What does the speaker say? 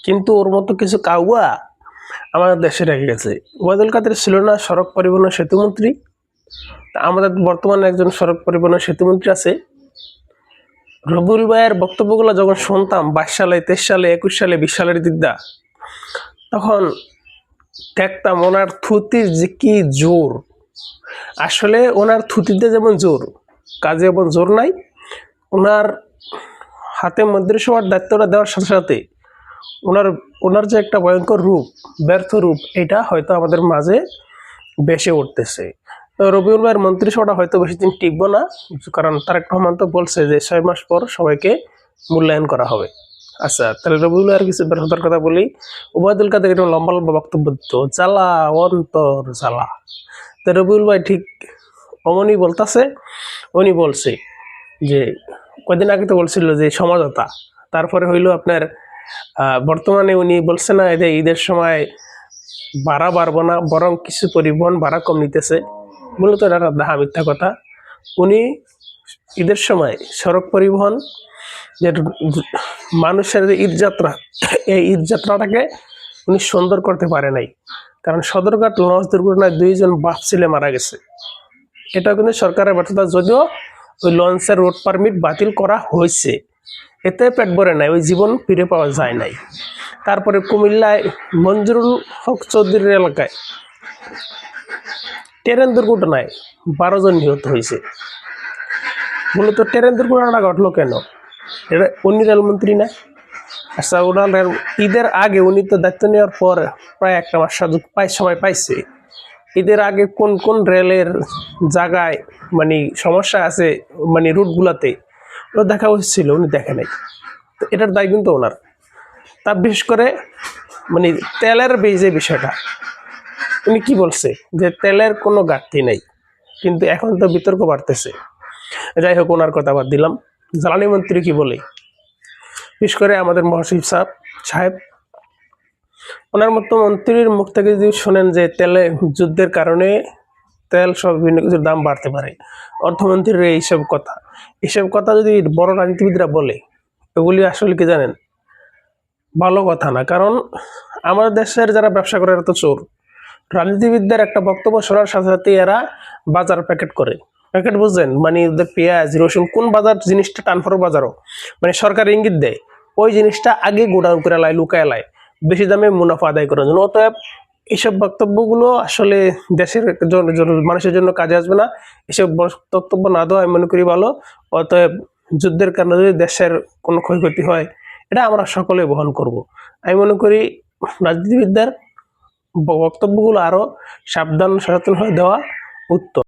কিন্তু ওর মতো কিছু কাউয়া আমাদের দেশে রেখে গেছে। ওবায়দুল কাদের ছিল না সড়ক পরিবহন ও সেতুমন্ত্রী? আমাদের বর্তমানে একজন সড়ক পরিবহন ও সেতুমন্ত্রী আছে। রবিউল ভাইয়ের বক্তব্যগুলো যখন শুনতাম 22 সালে, 23 সালে, 21 সালে, 20 সালের দিকটা, তখন দেখতাম ওনার থুতির যে কি জোর। আসলে ওনার থুতিতে যেমন জোর, কাজে যেমন জোর নাই। ওনার হাতে মন্ত্রিসভার দায়িত্বটা দেওয়ার সাথে সাথে ওনার যে একটা ভয়ঙ্কর রূপ, ব্যর্থ রূপ, এটা হয়তো আমাদের মাঝে বেশি উঠতেছে। রবিউল ভাইয়ের মন্ত্রিসভাটা হয়তো বেশি দিন টিকবো না, কারণ তারেক রহমান তো বলছে যে 6 মাস পর সবাইকে মূল্যায়ন করা হবে। আচ্ছা, তাহলে রবিউল ভাইয়ের কিছু ব্যর্থতার কথা বলি। ওবায়দুল কাদের একটা লম্বা লম্বা বক্তব্য দিত, জ্বালা অন্তর জ্বালা। তো রবিউল ভাই ঠিক অমনি বলতেছে, উনি বলছে যে কদিন আগে তো বলছিল যে সমঝোতা, তারপরে হইলো আপনার বর্তমানে উনি বলছে না যে ঈদের সময় ভাড়া বাড়বো না, বরং কিছু পরিবহন ভাড়া কম নিতেছে। মূলত এটা দেখা মিথ্যা কথা। উনি ঈদের সময় সড়ক পরিবহন যে মানুষের যে ঈদযাত্রা, এই ঈদযাত্রাটাকে উনি সুন্দর করতে পারে নাই। কারণ সদরঘাট লঞ্চ দুর্ঘটনায় 2 জন বাপ ছেলে মারা গেছে। এটা কিন্তু সরকারের ব্যর্থতা। যদিও ওই লঞ্চের রোড পারমিট বাতিল করা হয়েছে, এতে পেট ভরে নাই, ওই জীবন ফিরে পাওয়া যায় নাই। তারপরে কুমিল্লায় মঞ্জুরুল হক চৌধুরীর এলাকায় ট্রেন দুর্ঘটনায় 12 জন নিহত হয়েছে। মূলত ট্রেন দুর্ঘটনাটা ঘটলো কেন? এটা উনি রেলমন্ত্রী না? আচ্ছা, ওনার ঈদের আগে, উনি তো দায়িত্ব নেওয়ার পর প্রায় 1 মাস সময় পাইছে। ঈদের আগে কোন কোন রেলের জায়গায় মানে সমস্যা আছে, মানে রুটগুলাতে, ও দেখা উচিত ছিল, উনি দেখে নাই। তো এটার দায় কিন্তু ওনার। তা বিশেষ করে মানে তেলের যে বিষয়টা, উনি কি বলছে যে তেলের কোনো ঘাটতি নেই, কিন্তু এখন তো বিতর্ক বাড়তেছে। যাই হোক, ওনার কথা বাদ দিলাম। জ্বালানি মন্ত্রী কি বলে, বিশেষ করে আমাদের মহাসচিব সাহেব, ওনার মতো মন্ত্রীর মুখ থেকে যদি শোনেন যে তেলে যুদ্ধের কারণে তেল সব বিভিন্ন কিছুর দাম বাড়তে পারে, অর্থমন্ত্রীর এইসব কথা যদি বড় রাজনীতিবিদরা বলে, এগুলি আসলে কি জানেন, ভালো কথা না। কারণ আমাদের দেশের যারা ব্যবসা করে এরা তো চোর। রাজনীতিবিদদের একটা বক্তব্য শোনার সাথে সাথে এরা বাজার প্যাকেট করে। প্যাকেট বুঝছেন, মানে পেঁয়াজ রসুন কোন বাজার জিনিসটা ট্রান্সফার বাজারও, মানে সরকার ইঙ্গিত দেয় ওই জিনিসটা আগে গোডাউন করে লাই, লুকায় লাই, বেশি দামে মুনাফা আদায় করার জন্য। অতএব এইসব বক্তব্যগুলো আসলে দেশের মানুষের জন্য কাজে আসবে না। এসব বক্তব্য না দেওয়া আমি মনে করি ভালো। অতএব যুদ্ধের কারণে যদি দেশের কোনো ক্ষয়ক্ষতি হয়, এটা আমরা সকলে বহন করব। আমি মনে করি রাজনীতিবিদদের বক্তব্যগুলো আরো সাবধান সচেতন হয়ে দেওয়া উত্তম।